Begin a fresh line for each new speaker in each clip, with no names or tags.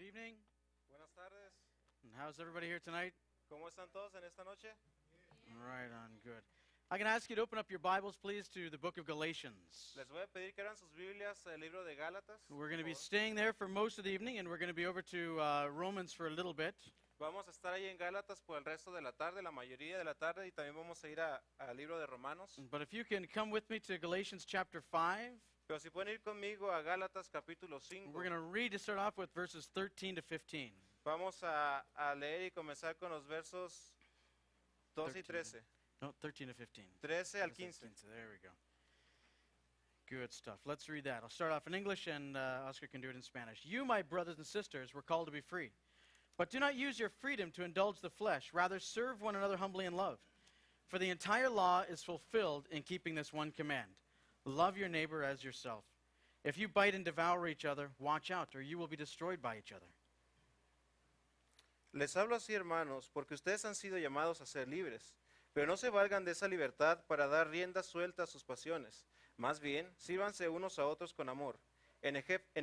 evening.
Buenas tardes.
And how's everybody here tonight?
¿Cómo están todos en esta noche?
Right on, good. I'm going to ask you to open up your Bibles, please, to the book of Galatians.
Les voy a pedir que abran sus Biblias al libro de Gálatas.
We're going to
por
be
favor.
staying there for most of the evening, and we're going to be over to Romans for a little bit.
Vamos a estar ahí en Gálatas por el resto de la tarde, la mayoría de la tarde, y también vamos a ir al libro de Romanos.
But if you can come with me to Galatians chapter 5,
Pero si pueden ir conmigo a Gálatas capítulo 5,
we're going to read to start off with verses 13 to 15.
vamos a leer y comenzar con los versos 12 y 13.
No, 13 to 15.
13 al 15.
There we go. Good stuff. Let's read that. I'll start off in English, and Oscar can do it in Spanish. You, my brothers and sisters, were called to be free. But do not use your freedom to indulge the flesh. Rather, serve one another humbly in love. For the entire law is fulfilled in keeping this one command. Love your neighbor as yourself. If you bite and devour each other, watch out, or you will be destroyed by each other.
Les hablo así, hermanos, porque ustedes han sido llamados a ser libres, pero no se valgan de esa libertad para dar rienda suelta a sus pasiones. Más bien, sírvanse unos a otros con amor. En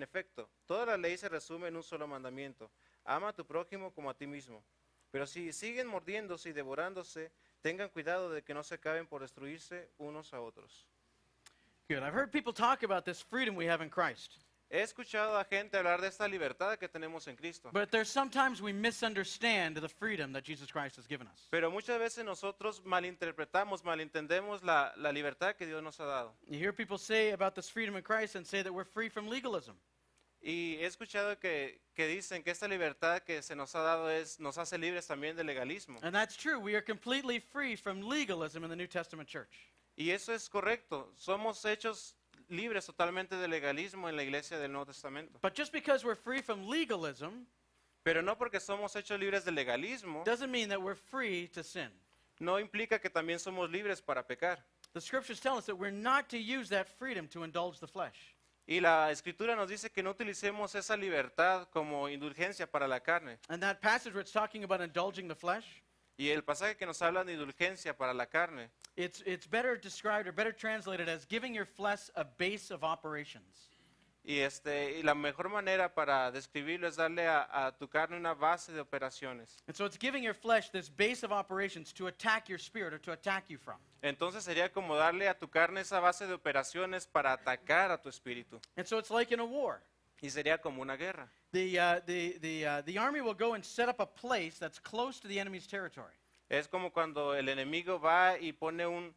efecto, toda la ley se resume en un solo mandamiento: ama a tu prójimo como a ti mismo. Pero si siguen mordiéndose y devorándose, tengan cuidado de que no se acaben por destruirse unos a otros.
Good. I've heard people talk about this freedom we have in Christ.
He escuchado a gente hablar de esta libertad que tenemos en Cristo.
But there's sometimes we misunderstand the freedom that Jesus Christ has given us.
Pero muchas veces nosotros malinterpretamos, malentendemos la libertad que Dios nos ha dado.
You hear people say about this freedom in Christ and say that we're free from legalism.
Y he escuchado que dicen que esta libertad que se nos ha dado nos hace libres también del legalismo.
And that's true. We are completely free from legalism in the New Testament church.
Y eso es correcto. Somos hechos libres totalmente del legalismo en la iglesia del Nuevo Testamento.
But just because we're free from legalism
Pero no porque somos hechos libres del legalismo,
doesn't mean that we're free to sin.
no implica que también somos libres para pecar.
The scriptures tell us that we're not to use that freedom to indulge the flesh.
Y la Escritura nos dice que no utilicemos esa libertad como indulgencia para la carne.
And that passage where it's talking about indulging the flesh,
Y el pasaje que nos habla de indulgencia para la carne,
it's better described or better translated as giving your flesh a base of operations.
y la mejor manera para describirlo es darle a tu carne una base de operaciones.
And so it's giving your flesh this base of operations to attack your spirit or to attack you from.
Entonces sería como darle a tu carne esa base de operaciones para atacar a tu espíritu.
And so it's like in a war.
Y sería como una guerra.
The army will go and set up a place that's close to the enemy's territory.
Es como cuando el enemigo va y pone un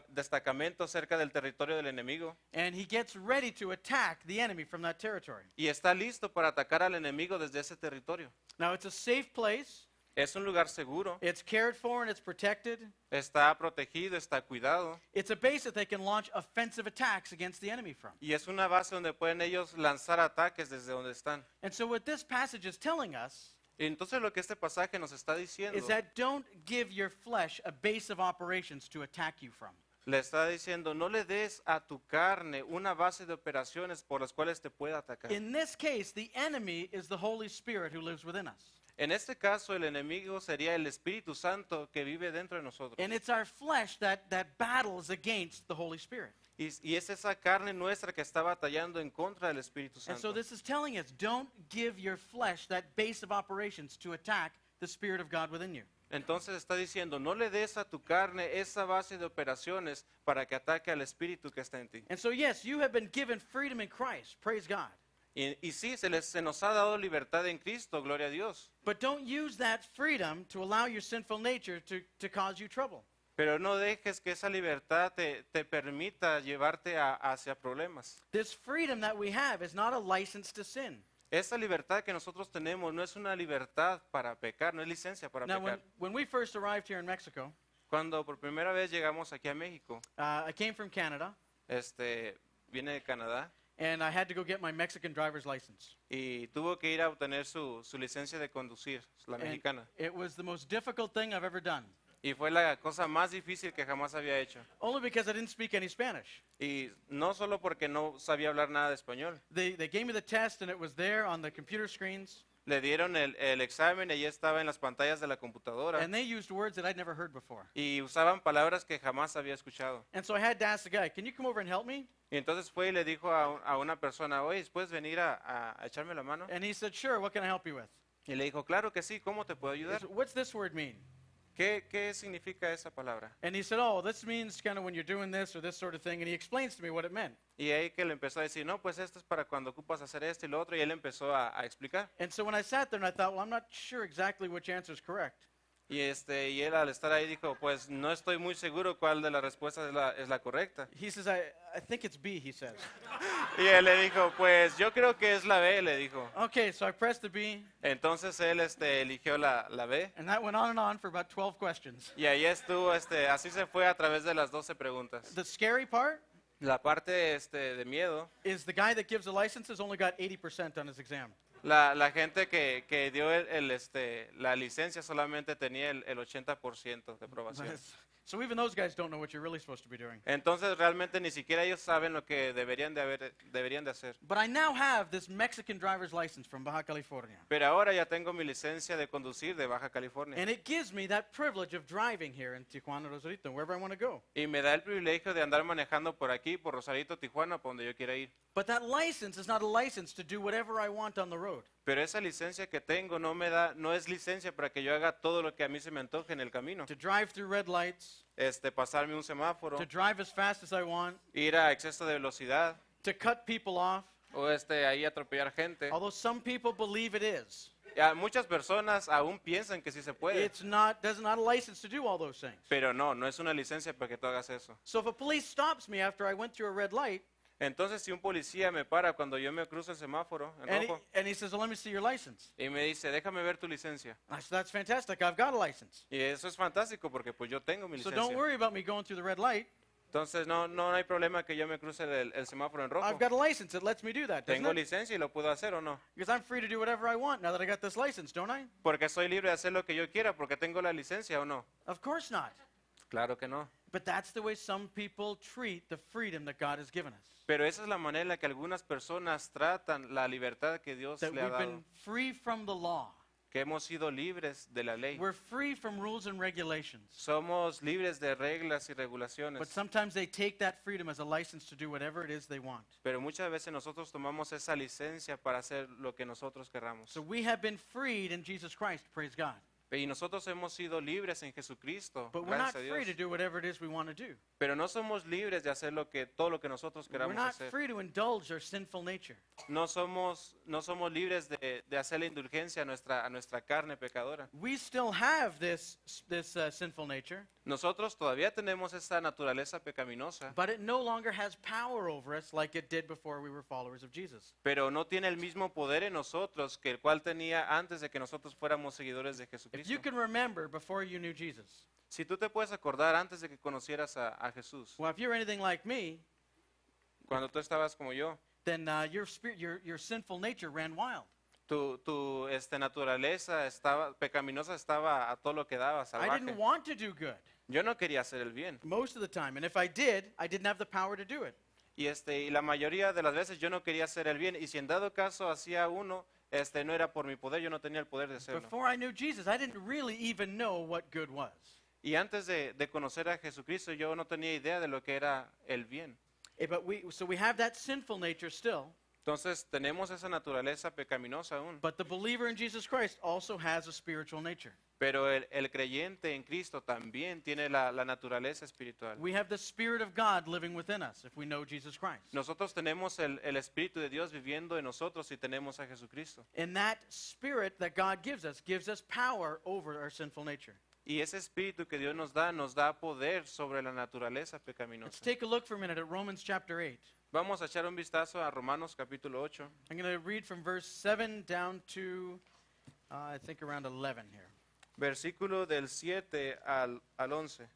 destacamento cerca del territorio del enemigo
And he gets ready to attack the enemy from that territory.
y está listo para atacar al enemigo desde ese territorio.
Now, it's a safe place.
Es un lugar seguro,
It's cared for and it's protected.
está protegido, está cuidado
It's a base that they can launch offensive attacks against the enemy from.
y es una base donde pueden ellos lanzar ataques desde donde están.
And so what this passage is telling us
Y entonces lo que este pasaje nos está diciendo,
is that don't give your flesh a base of operations to attack you from.
le está diciendo, no le des a tu carne una base de operaciones por las cuales te pueda atacar.
In this case, the enemy is the Holy Spirit who lives within us.
En este caso, el enemigo sería el Espíritu Santo que vive dentro de nosotros.
And it's our flesh that battles against the Holy Spirit.
Y es esa carne nuestra que está batallando en contra del Espíritu
And
Santo.
so this is telling us, don't give your flesh that base of operations to attack the Spirit of God within you.
Entonces está diciendo, no le des a tu carne esa base de operaciones para que ataque al Espíritu que está en ti.
And so yes, you have been given freedom in Christ. Praise God.
Y sí, se nos ha dado libertad en Cristo, gloria a Dios.
But don't use that freedom to allow your sinful nature to cause you trouble.
Pero no dejes que esa libertad te permita llevarte hacia problemas.
This freedom that we have is not a license to sin.
Esa libertad que nosotros tenemos no es una libertad para pecar, no es licencia para
Now,
pecar.
when we first arrived here in Mexico,
Cuando por primera vez llegamos aquí a México,
I came from Canada,
viene de Canadá
and I had to go get my Mexican driver's license.
y tuvo que ir a obtener su licencia de conducir, la
And
mexicana.
it was the most difficult thing I've ever done,
Y fue la cosa más difícil que jamás había hecho.
only because I didn't speak any Spanish.
Y no solo porque no sabía hablar nada de español.
They gave me the test, and it was there on the computer screens,
Le dieron el examen y allí estaba en las pantallas de la computadora.
and they used words that I'd never heard before.
Y usaban palabras que jamás había escuchado.
And so I had to ask the guy, can you come over and help me?
Y entonces fue y le dijo a una persona, oye, ¿puedes venir a echarme la mano?
And he said, sure, what can I help you with?
Y le dijo, claro que sí, ¿cómo te puedo ayudar?
What's this word mean?
¿Qué significa esa palabra?
And he said, oh, this means kind of when you're doing this or this sort of thing. And he explains to me what it meant.
Y ahí que le empezó a decir, no, pues esto es para cuando ocupas hacer esto y lo otro, y él empezó a explicar.
And so when I sat there and I thought, well, I'm not sure exactly which answer is correct.
Y él al estar ahí dijo, pues no estoy muy seguro cuál de las respuestas es la correcta.
He says, I think it's B, he says.
Y él le dijo, pues yo creo que es la B, le dijo.
Okay, so I pressed the B,
Entonces él eligió la B.
and that went on for about 12 questions.
Y ahí estuvo, así se fue a través de las 12 preguntas.
The scary part
La parte de miedo,
is the guy that gives the license has only got 80% on his exam.
la gente que dio la licencia solamente tenía el 80% de aprobación.
So even those guys don't know what you're really supposed to be doing.
Entonces realmente ni siquiera ellos saben lo que deberían de hacer.
But I now have this Mexican driver's license from Baja California.
Pero ahora ya tengo mi licencia de conducir de Baja California.
And it gives me that privilege of driving here in Tijuana, Rosarito, wherever I want to go.
Y me da el privilegio de andar manejando por aquí, por Rosarito, Tijuana, por donde yo quiera ir.
But that license is not a license to do whatever I want on the road.
Pero esa licencia que tengo no es licencia para que yo haga todo lo que a mí se me antoje en el camino.
To drive through red lights,
Pasarme un semáforo,
to drive as fast as I want,
ir a exceso de velocidad,
to cut people off.
o ahí atropellar gente.
Although some people believe it is.
Muchas personas aún piensan que sí se puede,
It's not a license to do all those things.
pero no es una licencia para que tú hagas eso.
So if a police stops me after I went through a red light,
Entonces si un policía me para cuando yo me cruzo el semáforo en
and
rojo
he says, well, let me see your license.
y me dice, déjame ver tu licencia.
I said, that's fantastic. I've got a license.
Y eso es fantástico porque pues yo tengo mi
So
licencia.
don't worry about me going through the red light.
Entonces no hay problema que yo me cruce el semáforo en rojo.
I've got a license that lets me do that, doesn't
Tengo
it?
licencia y lo puedo hacer o no.
Because I'm free to do whatever I want now that I got this license, don't I?
Porque soy libre de hacer lo que yo quiera porque tengo la licencia o no.
Of course not.
Claro que no.
But that's the way some people treat the freedom that God has given us.
Pero esa es la manera en la que algunas personas tratan la libertad que Dios
That
le ha
we've
dado.
been free from the law.
Que hemos sido libres de la ley.
We're free from rules and regulations.
Somos libres de reglas y
But
regulaciones.
sometimes they take that freedom as a license to do whatever it is they want.
Pero muchas veces nosotros tomamos esa licencia para hacer lo que nosotros querramos.
So we have been freed in Jesus Christ, praise God.
Y nosotros hemos sido libres en Jesucristo,
But we're not
gracias a
free to
Dios.
do whatever it is we want to do.
Pero no somos libres de hacer todo lo que nosotros
We're
queramos
not
hacer.
free to indulge our sinful nature.
No somos libres de hacer la indulgencia a nuestra carne pecadora.
We still have this sinful nature,
Nosotros todavía tenemos esa naturaleza pecaminosa,
but it no longer has power over us like it did before we were followers of Jesus.
pero no tiene el mismo poder en nosotros que el cual tenía antes de que nosotros fuéramos seguidores de
If
Jesucristo.
you can remember before you knew Jesus,
Si tú te puedes acordar antes de que conocieras a Jesús,
well, if you're anything like me,
cuando tú estabas como yo,
then your sinful nature ran wild.
tu naturaleza pecaminosa estaba a todo lo que daba,
I
salvaje.
didn't want to do good
Yo no quería hacer el bien.
most of the time, and if I did, I didn't have the power to do it.
Y la mayoría de las veces yo no quería hacer el bien. Y si en dado caso hacía uno, no era por mi poder, yo no tenía el poder de hacerlo.
Before I knew Jesus, I didn't really even know what good was.
Y antes de conocer a Jesucristo, yo no tenía idea de lo que era el bien.
So we have that sinful nature still,
Entonces tenemos esa naturaleza pecaminosa aún.
but the believer in Jesus Christ also has a spiritual nature.
Pero el creyente en Cristo también tiene la naturaleza espiritual.
We have the Spirit of God living within us if we know Jesus Christ.
Nosotros tenemos el Espíritu de Dios viviendo en nosotros y tenemos a Jesucristo.
And that Spirit that God gives us power over our sinful nature.
Y ese Espíritu que Dios nos da poder sobre la naturaleza
Let's
pecaminosa.
take a look for a minute at Romans chapter 8.
Vamos a echar un vistazo a Romanos capítulo 8.
I'm going to read from verse 7 down to, I think, around 11 here.
Versículo del 7 al 11.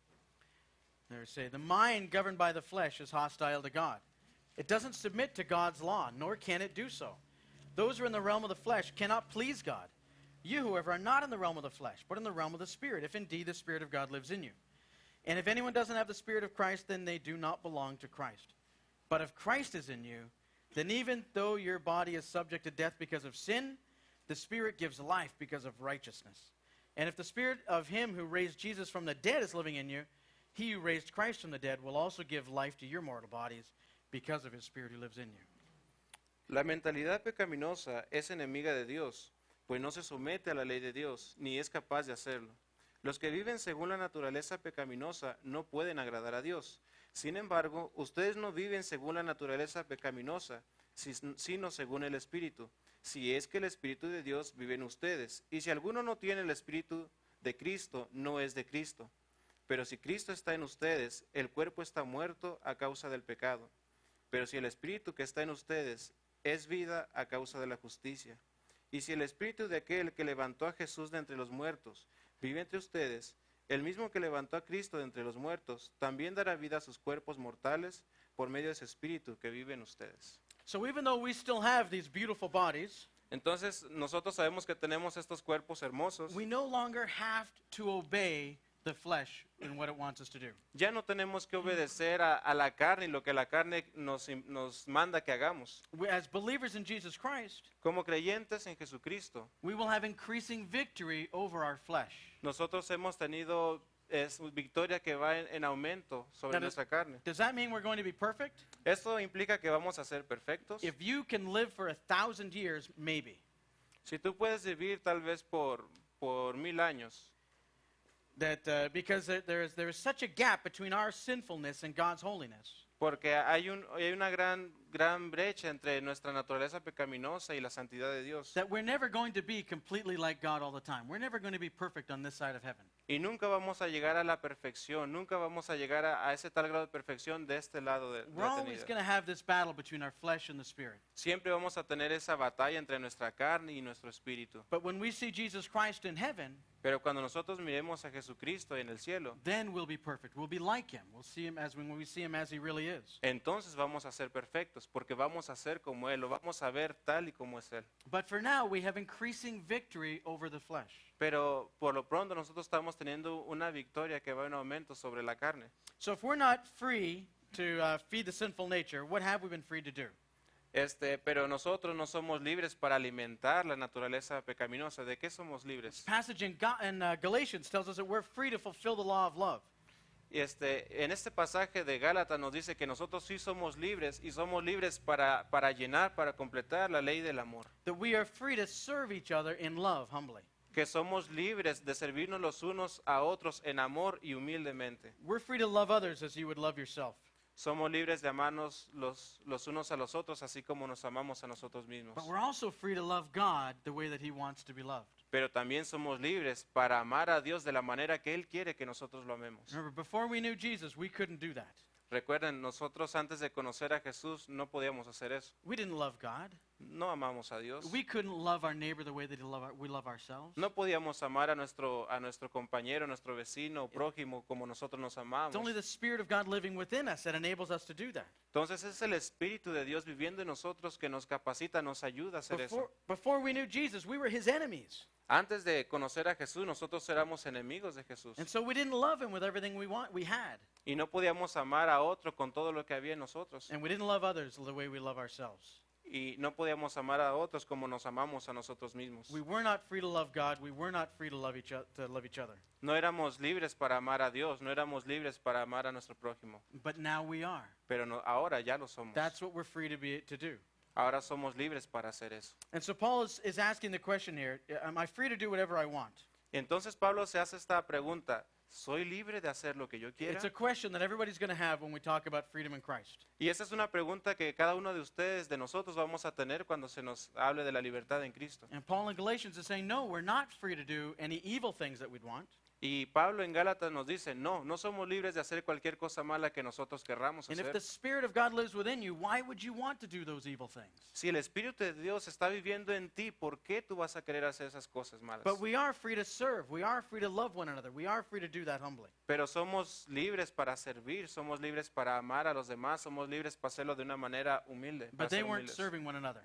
There we say, the mind governed by the flesh is hostile to God. It doesn't submit to God's law, nor can it do so. Those who are in the realm of the flesh cannot please God. You, however, are not in the realm of the flesh, but in the realm of the Spirit, if indeed the Spirit of God lives in you. And if anyone doesn't have the Spirit of Christ, then they do not belong to Christ. But if Christ is in you, then even though your body is subject to death because of sin, the Spirit gives life because of righteousness. And if the Spirit of him who raised Jesus from the dead is living in you, he who raised Christ from the dead will also give life to your mortal bodies because of his Spirit who lives in you.
La mentalidad pecaminosa es enemiga de Dios, pues no se somete a la ley de Dios, ni es capaz de hacerlo. Los que viven según la naturaleza pecaminosa no pueden agradar a Dios. Sin embargo, ustedes no viven según la naturaleza pecaminosa, sino según el Espíritu, si es que el Espíritu de Dios vive en ustedes. Y si alguno no tiene el Espíritu de Cristo, no es de Cristo. Pero si Cristo está en ustedes, el cuerpo está muerto a causa del pecado. Pero si el Espíritu que está en ustedes es vida a causa de la justicia. Y si el Espíritu de aquel que levantó a Jesús de entre los muertos vive entre ustedes, el mismo que levantó a Cristo de entre los muertos también dará vida a sus cuerpos mortales por medio de ese Espíritu que vive en ustedes.
So even though we still have these beautiful bodies,
Entonces, nosotros sabemos que tenemos estos cuerpos hermosos.
we no longer have to obey the flesh in what it wants us to do.
Ya no tenemos que obedecer a la carne y lo que la carne nos manda que hagamos.
As believers in Jesus Christ,
Como creyentes en Jesucristo,
we will have increasing victory over our flesh.
nosotros hemos tenido victoria que va en aumento sobre
Now,
nuestra carne.
Does that mean we're going to be perfect?
¿Esto implica que vamos a ser perfectos?
If you can live for 1,000 years, maybe.
Si tú puedes vivir tal vez por 1000 años,
That because there is such a gap between our sinfulness and God's holiness.
porque hay una gran brecha entre nuestra naturaleza pecaminosa y la santidad de Dios.
That we're never going to be completely like God all the time. We're never going to be perfect on this side of heaven.
Y nunca vamos a llegar a la perfección, nunca vamos a llegar a ese tal grado de perfección de este lado de
We're
la
always
eternidad.
going to have this battle between our flesh and the spirit.
Siempre vamos a tener esa batalla entre nuestra carne y nuestro espíritu.
But when we see Jesus Christ in heaven,
Pero cuando nosotros miremos a Jesucristo en el cielo,
then we'll be perfect. We'll be like him. We'll see him as when we see him as he really is.
entonces vamos a ser perfectos, porque vamos a ser como Él, lo vamos a ver tal y como es Él.
But for now, we have increasing victory over the flesh.
Pero por lo pronto nosotros estamos teniendo una victoria que va en aumento sobre la carne.
So if we're not free to feed the sinful nature, what have we been free to do?
Pero nosotros no somos libres para alimentar la naturaleza pecaminosa. ¿De qué somos libres?
Passage in Galatians tells us that we're free to fulfill the law of love.
Y en este pasaje de Gálatas nos dice que nosotros sí somos libres y somos libres para llenar, para completar la ley del amor.
That we are free to serve each other in love, humbly.
Que somos libres de servirnos los unos a otros en amor y humildemente.
We're free to love others as you would love yourself.
Somos libres de amarnos los unos a los otros, así como nos amamos a nosotros mismos.
But we're also free to love God the way that he wants to be loved.
Pero también somos libres para amar a Dios de la manera que Él quiere que nosotros lo amemos.
Remember, before we knew Jesus, we couldn't do that.
Recuerden, nosotros antes de conocer a Jesús no podíamos hacer eso.
We didn't love God.
No amamos a Dios.
We couldn't love our neighbor the way that we love ourselves.
No podíamos amar a nuestro compañero, a nuestro vecino, prójimo, como nosotros nos amamos.
It's only the Spirit of God living within us that enables us to do that.
Entonces es el Espíritu de Dios viviendo en nosotros que nos capacita, nos ayuda a hacer eso.
Before we knew Jesus, we were his enemies.
Antes de conocer a Jesús, nosotros éramos enemigos de Jesús.
And so we didn't love him with everything we had.
Y no podíamos amar a otro con todo lo que había en nosotros.
And we didn't love others the way we love ourselves.
Y no podíamos amar a otros como nos amamos a nosotros mismos.
We were not free to love God. We were not free to love each other.
No éramos libres para amar a Dios, no éramos libres para amar a nuestro prójimo.
But now we are.
Pero ahora ya lo somos.
That's what we're free to do.
Ahora somos libres para hacer eso.
And so Paul is asking the question here, am I free to do whatever I want?
Y entonces Pablo se hace esta pregunta, ¿soy libre de hacer lo que yo quiera?
It's a question that everybody's going to have when we talk about freedom in Christ.
Y esa es una pregunta que cada uno de ustedes, de nosotros, vamos a tener cuando se nos hable de la libertad en Cristo.
And Paul in Galatians is saying, no, we're not free to do any evil things that we'd want.
Y Pablo en Gálatas nos dice, no somos libres de hacer cualquier cosa mala que nosotros querramos
And if
hacer.
the Spirit of God lives within you, why would you want to do those evil things?
Si el Espíritu de Dios está viviendo en ti, ¿por qué tú vas a querer hacer esas cosas malas?
But we are free to serve. We are free to love one another. We are free to do that humbly.
Pero somos libres para servir, somos libres para amar a los demás, somos libres para hacerlo de una manera humilde. para
But they
ser
weren't
humildes.
serving one another.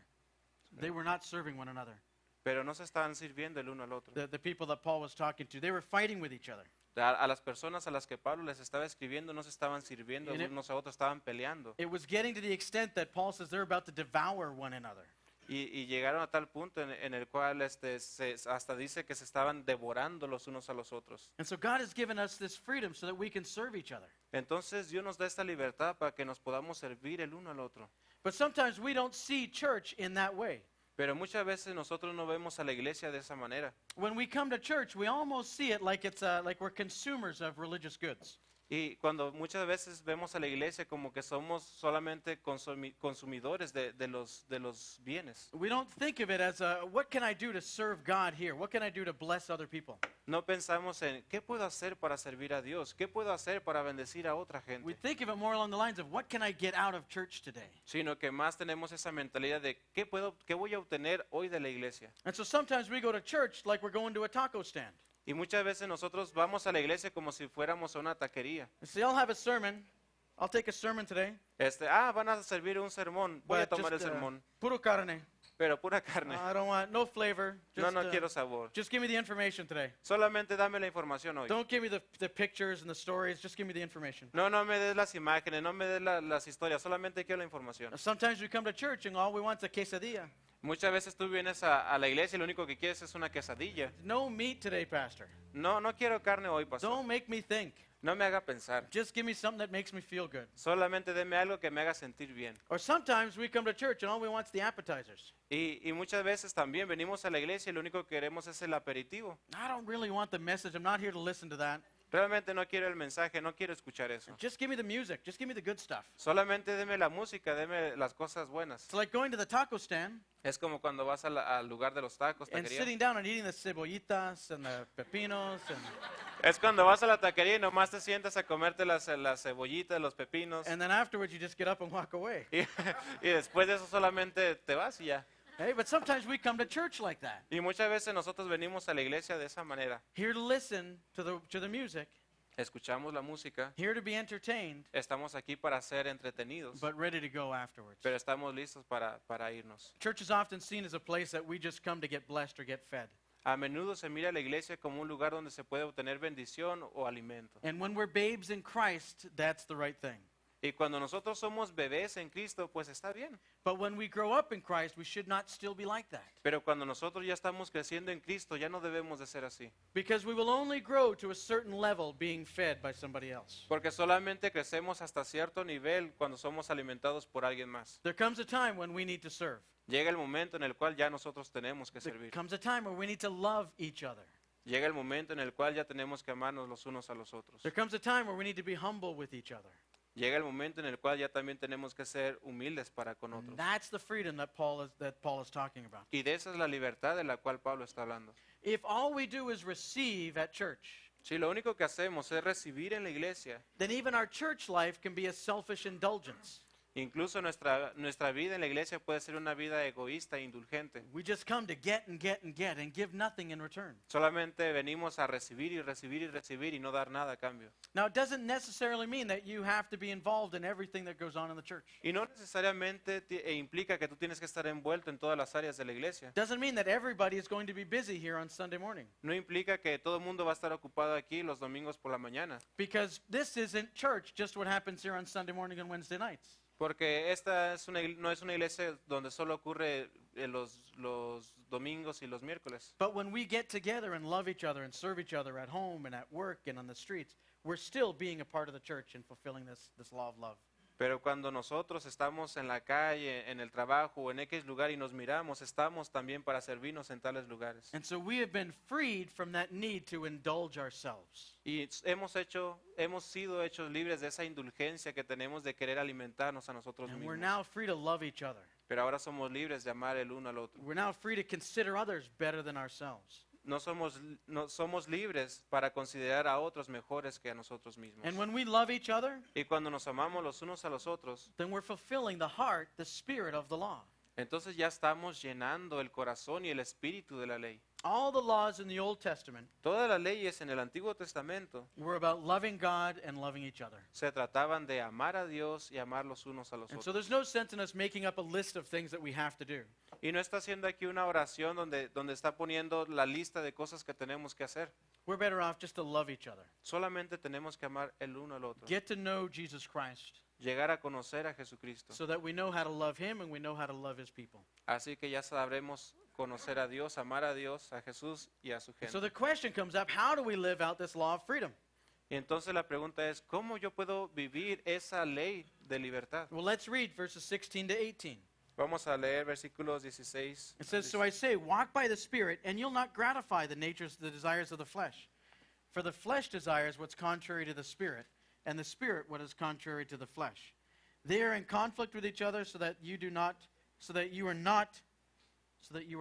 They were not serving one another.
Pero no se estaban sirviendo el uno al otro.
The people that Paul was talking to, they were fighting with each other.
A las personas a las que Pablo les estaba escribiendo no se estaban sirviendo
And
unos a otros, estaban peleando.
It was getting to the extent that Paul says they're about to devour one another.
Y llegaron a tal punto en el cual hasta dice que se estaban devorando los unos a los otros.
And so God has given us this freedom so that we can serve each other.
Entonces Dios nos da esta libertad para que nos podamos servir el uno al otro.
But sometimes we don't see church in that way.
Pero muchas veces nosotros no vemos a la iglesia de esa manera.
When we come to church, we almost see it like it's like we're consumers of religious goods.
Y cuando muchas veces vemos a la iglesia como que somos solamente consumidores de los bienes.
We don't think of it as what can I do to serve God here? What can I do to bless other people?
No pensamos en qué puedo hacer para servir a Dios, qué puedo hacer para bendecir a otra
We
gente,
think of it more along the lines of what can I get out of church today?
sino que más tenemos esa mentalidad de qué voy a obtener hoy de la iglesia.
And so sometimes we go to church like we're going to a taco stand.
Y muchas veces nosotros vamos a la iglesia como si fuéramos a una taquería.
You see, I'll have a sermon. I'll take a sermon today.
Van a servir un sermón, voy a
but
tomar el
just,
sermón,
puro carne.
pero pura carne.
I don't want no flavor.
No,
Just,
no quiero sabor.
just give me the information today.
Solamente dame la información hoy.
Don't give me the pictures and the stories. Just give me the information.
No me des las imágenes, no me des las historias, solamente quiero la información.
Sometimes we come to church and all we want is a quesadilla.
Muchas veces tú vienes a la iglesia y lo único que quieres es una quesadilla.
No meat today, Pastor.
No quiero carne hoy, pastor.
Don't make me think.
No me haga pensar.
Just give me something that makes me feel good.
Solamente deme algo que me haga sentir bien.
Or sometimes we come to church and all we want is the appetizers.
Y muchas veces también venimos a la iglesia y lo único que queremos es el aperitivo.
I don't really want the message. I'm not here to listen to that.
Realmente no quiero el mensaje, no quiero escuchar eso.
Just give me the music. Just give me the good stuff.
Solamente deme la música, deme las cosas buenas.
It's like going to the taco stand
Es como cuando vas al lugar de los tacos,
and
taquería.
sitting down and eating the cebollitas and the pepinos and
Es cuando vas a la taquería y nomás te sientas a comerte las cebollitas, los pepinos.
and then afterwards you just get up and walk away.
Y después de eso solamente te vas y ya.
Hey, but sometimes we come to church like that.
Y muchas veces nosotros venimos a la iglesia de esa manera.
Here to listen to the music,
Escuchamos la música,
here to be entertained,
estamos aquí para ser entretenidos,
but ready to go afterwards.
pero estamos listos para irnos.
Church is often seen as a place that we just come to get blessed or get fed.
A menudo se mira la iglesia como un lugar donde se puede obtener bendición o alimento.
And when we're babes in Christ, that's the right thing.
Y cuando nosotros somos bebés en Cristo, pues está bien.
But when we grow up in Christ, we should not still be like that.
Pero cuando nosotros ya estamos creciendo en Cristo, ya no debemos de ser así.
Because we will only grow to a certain level being fed by somebody else.
Porque solamente crecemos hasta cierto nivel cuando somos alimentados por alguien más.
There comes a time when we need to serve.
Llega el momento en el cual ya nosotros tenemos que
There
servir.
comes a time where we need to love each other.
Llega el momento en el cual ya tenemos que amarnos los unos a los otros.
There comes a time where we need to be humble with each other.
Llega el momento en el cual ya también tenemos que ser humildes para con
And
otros.
that's the freedom that Paul is talking about.
Y de esa es la libertad de la cual Pablo está hablando.
If all we do is receive at church,
Si lo único que hacemos es recibir en la iglesia,
then even our church life can be a selfish indulgence.
incluso nuestra vida en la iglesia puede ser una vida egoísta e indulgente.
We just come to get and get and get and give nothing in return.
Solamente venimos a recibir y recibir y recibir y no dar nada a cambio.
Now, it doesn't necessarily mean that you have to be involved in everything that goes on in the church.
Y no necesariamente implica que tú tienes que estar envuelto en todas las áreas de la iglesia.
Doesn't mean that everybody is going to be busy here on Sunday morning.
No implica que todo el mundo va a estar ocupado aquí los domingos por la mañana.
Because this isn't church, just what happens here on Sunday morning and Wednesday nights.
Porque no es una iglesia donde solo ocurre los domingos y los miércoles.
But when we get together and love each other and serve each other at home and at work and on the streets, we're still being a part of the church and fulfilling this law of love.
Pero cuando nosotros estamos en la calle, en el trabajo o en X lugar y nos miramos, estamos también para servirnos en tales lugares.
And so we have been freed from that need to indulge ourselves.
Y hemos sido hechos libres de esa indulgencia que tenemos de querer alimentarnos a nosotros
And we're
mismos.
now free to love each other.
Pero ahora somos libres de amar el uno al otro.
We're now free to consider others better than ourselves.
No somos libres para considerar a otros mejores que a nosotros mismos.
And when we love each other,
Y cuando nos amamos los unos a los otros,
then we're fulfilling the heart, the spirit of the law.
entonces ya estamos llenando el corazón y el espíritu de la ley.
All the laws in the Old Testament
Todas las leyes en el Antiguo Testamento
were about loving God and loving each other.
se trataban de amar a Dios y amar los unos a los
And so
otros.
there's no sense in us making up a list of things that we have to do.
Y no está haciendo aquí una oración donde está poniendo la lista de cosas que tenemos que hacer.
We're better off just to love each other.
Solamente tenemos que amar el uno al otro.
Get to know Jesus Christ.
llegar a conocer a Jesucristo.
so that we know how to love him and we know how to love his people.
Así que ya sabremos conocer a Dios, amar a Dios, a Jesús y a su
And so
gente.
the question comes up, how do we live out this law of freedom?
Y entonces la pregunta es, ¿cómo yo puedo vivir esa ley de libertad?
Well, let's read verses 16 to 18.
Vamos a leer versículos 16.
It says, "So I say, walk by the Spirit, and you'll not gratify the desires of the flesh. For the flesh desires what's contrary to the Spirit, and the Spirit what is contrary to the flesh. They are in conflict with each other, so that you are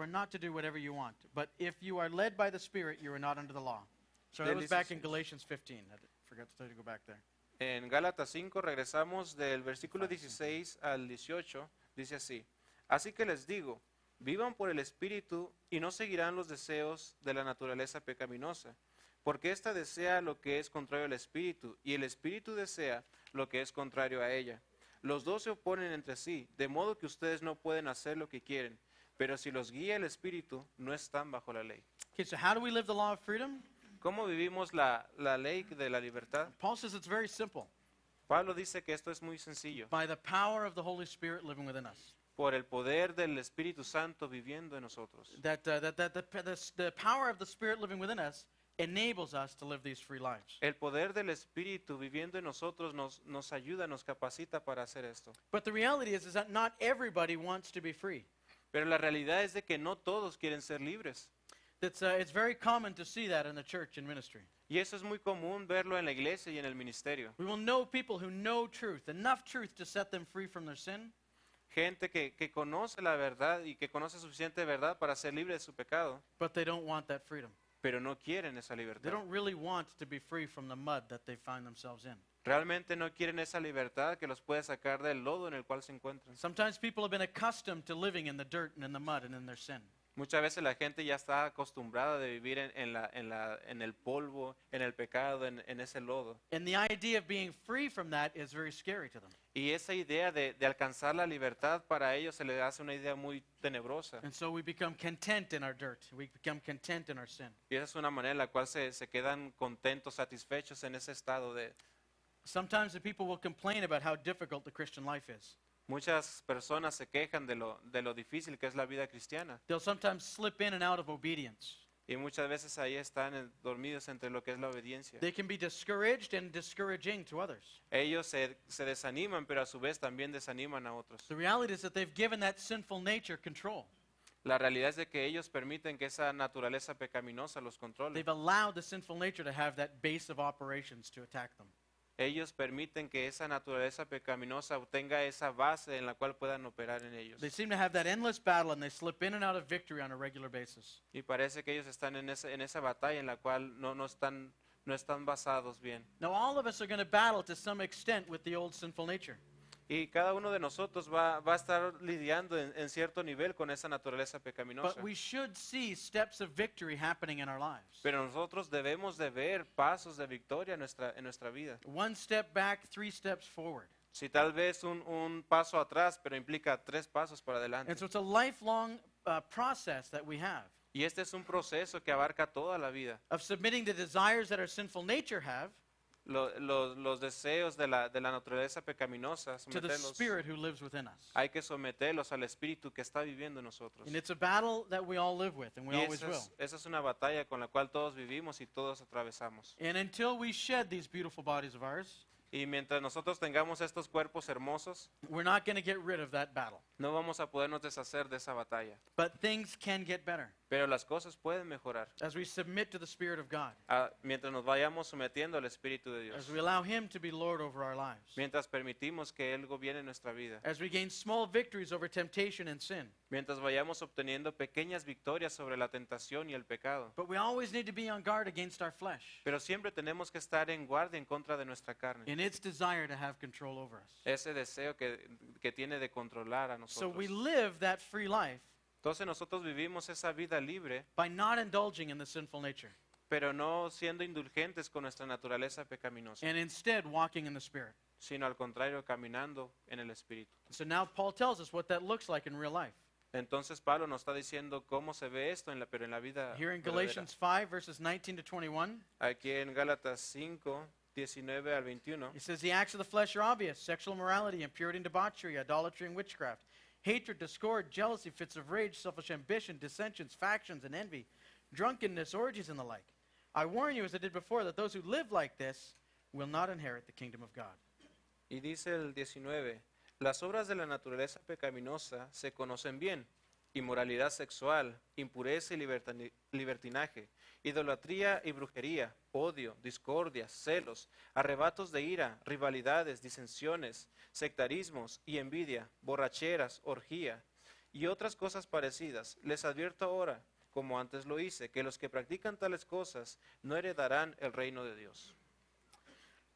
not to do whatever you want. But if you are led by the Spirit, you are not under the law." So that was back in Galatians 15. I forgot to tell you to go back there.
En Gálatas 5 regresamos del versículo 16 al 18, dice así: Así que les digo, vivan por el Espíritu y no seguirán los deseos de la naturaleza pecaminosa, porque ésta desea lo que es contrario al Espíritu y el Espíritu desea lo que es contrario a ella. Los dos se oponen entre sí, de modo que ustedes no pueden hacer lo que quieren, pero si los guía el Espíritu, no están bajo la ley.
Okay, so how do we live the law of freedom?
¿Cómo vivimos la ley de la libertad?
Paul says it's very simple.
Pablo dice que esto es muy sencillo.
By the power of the Holy Spirit living within us.
Por el poder del Espíritu Santo viviendo en nosotros.
The power of the Spirit living within us enables us to live these free lives.
El poder del Espíritu viviendo en nosotros nos ayuda, nos capacita para hacer esto.
But the reality is that not everybody wants to be free.
Pero la realidad es de que no todos quieren ser libres.
It's very common to see that in the church and ministry.
Y eso es muy común verlo en la iglesia y en el ministerio.
We will know people who know truth, enough truth to set them free from their sin.
Gente que conoce la verdad y que conoce suficiente verdad para ser libre de su pecado,
But they don't want that freedom.
pero no quieren esa
They
libertad.
don't really want to be free from the mud that they find themselves in.
Realmente no quieren esa libertad que los puede sacar del lodo en el cual se encuentran.
Sometimes people have been accustomed to living in the dirt and in the mud and in their sin.
Muchas veces la gente ya está acostumbrada de vivir en el polvo, en el pecado, en ese lodo.
And the idea of being free from that is very scary to them.
Y esa idea de alcanzar la libertad para ellos se les hace una idea muy tenebrosa.
And so we become content in our dirt. We become content in our sin.
Y esa es una manera en la cual se quedan contentos, satisfechos en ese estado de...
Sometimes the people will complain about how difficult the Christian life is.
Muchas personas se quejan de lo difícil que es la vida cristiana.
They'll sometimes slip in and out of obedience.
Y muchas veces ahí están dormidos entre lo que es la obediencia.
They can be discouraged and discouraging to others.
Ellos se desaniman, pero a su vez también desaniman a otros.
The reality is that they've given that sinful nature control.
La realidad es de que ellos permiten que esa naturaleza pecaminosa los controle.
They've allowed the sinful nature to have that base of operations to attack them.
Ellos permiten que esa naturaleza pecaminosa obtenga esa base en la cual puedan operar en ellos.
They seem to have that endless battle and they slip in and out of victory on a regular basis.
Y parece que ellos están en esa batalla en la cual no están basados bien.
Now, all of us are going to battle to some extent with the old sinful nature.
Y cada uno de nosotros va a estar lidiando en cierto nivel con esa naturaleza pecaminosa.
But we should see steps of victory happening in our lives.
Pero nosotros debemos de ver pasos de victoria en nuestra vida.
One step back, 3 steps forward.
Si tal vez un paso atrás, pero implica 3 pasos para adelante.
And so it's a lifelong process that we have
Y este es un proceso que abarca toda la vida.
of submitting the desires that our sinful nature have
Los deseos de la naturaleza pecaminosa,
to the
someterlos,
Spirit who lives within us.
hay que someterlos al Espíritu que está viviendo en nosotros.
And it's a battle that we all live with and we
Y
always will.
esa es una batalla con la cual todos vivimos y todos atravesamos.
And until we shed these beautiful bodies of ours,
Y mientras nosotros tengamos estos cuerpos hermosos,
we're not going to get rid of that battle.
no vamos a podernos deshacer de esa batalla.
But things can get better
Pero las cosas pueden mejorar
as we submit to the Spirit of God,
mientras nos vayamos sometiendo al Espíritu de Dios.
as we allow Him to be Lord over our lives,
Mientras permitimos que Él gobierne nuestra vida.
as we gain small victories over temptation and sin.
Mientras vayamos obteniendo pequeñas victorias sobre la tentación y el pecado.
But we always need to be on guard against our flesh
Pero siempre tenemos que estar en guardia en contra de nuestra carne.
and its desire to have control over us.
Ese deseo que tiene de controlar a
So
nosotros.
we live that free life
Entonces nosotros vivimos esa vida libre,
by not indulging in the sinful nature
pero no siendo indulgentes con nuestra naturaleza pecaminosa,
and instead walking in the Spirit.
sino al contrario, caminando en el Espíritu.
So now Paul tells us what that looks like in real life.
Entonces Pablo nos está diciendo cómo se ve esto, pero en la vida
Here in
verdadera.
Galatians 5, verses 19 to 21,
Aquí en Gálatas 5, 19 al 21.
He says the acts of the flesh are obvious: sexual immorality, impurity and debauchery, idolatry and witchcraft, hatred, discord, jealousy, fits of rage, selfish ambition, dissensions, factions, and envy, drunkenness, orgies, and the like. I warn you, as I did before, that those who live like this will not inherit the kingdom of God.
Y dice el 19, las obras de la naturaleza pecaminosa se conocen bien: inmoralidad sexual, impureza y libertinaje, idolatría y brujería, odio, discordia, celos, arrebatos de ira, rivalidades, disensiones, sectarismos y envidia, borracheras, orgía y otras cosas parecidas. Les advierto ahora, como antes lo hice, que los que practican tales cosas no heredarán el reino de Dios.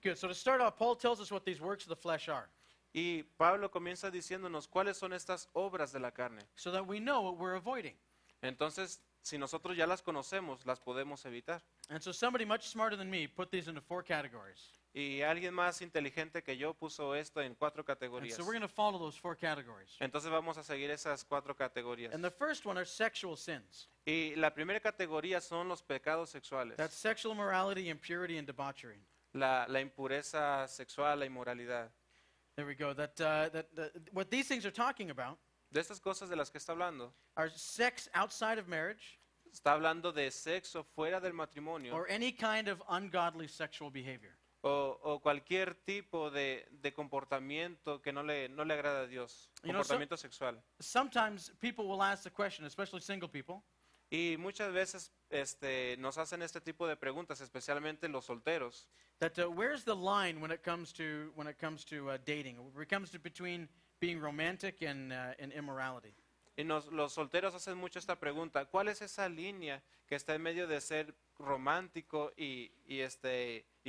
Good. So to start off, Paul tells us what these works of the flesh are,
Y Pablo comienza diciéndonos cuáles son estas obras de la carne.
so that we know what we're avoiding.
Entonces, si nosotros ya las conocemos, las podemos evitar.
And so somebody much smarter than me put these into 4 categories.
Y alguien más inteligente que yo puso esto en 4
And
categorías.
so we're going to follow those 4 categories.
Entonces vamos a seguir esas 4 categorías.
And the first one are sexual sins.
Y la primera categoría son los pecados sexuales.
That's sexual immorality, impurity, and debauchery.
La impureza sexual, la inmoralidad.
There we go. What these things are talking about
De estas cosas de las que está hablando,
are sex outside of marriage
está hablando de sexo fuera del matrimonio
or any kind of ungodly sexual behavior.
o cualquier tipo de comportamiento que no le agrada a Dios,
You know,
comportamiento sexual.
Sometimes people will ask the question, especially single people,
Y muchas veces nos hacen este tipo de preguntas, especialmente los solteros.
that where's the line when it comes to dating? When it comes to between being romantic and immorality.
Y los solteros hacen mucho esta pregunta: ¿cuál es esa línea que está en medio de ser romántico y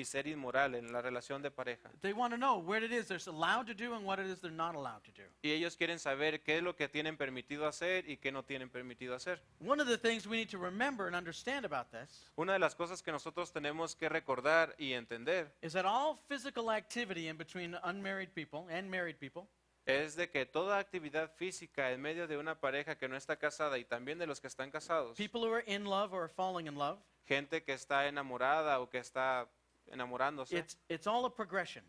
ser inmoral en la relación de pareja?
They want to know what it is they're allowed to do and what it is they're not allowed to do.
Y ellos quieren saber qué es lo que tienen permitido hacer y qué no tienen permitido hacer.
One of the things we need to remember and understand about this
Una de las cosas que nosotros tenemos que recordar y entender
is that all physical activity in between unmarried people and married people
es de que toda actividad física en medio de una pareja que no está casada y también de los que están casados,
people who are in love or are falling in love,
gente que está enamorada o que está enamorándose,
it's all a progression.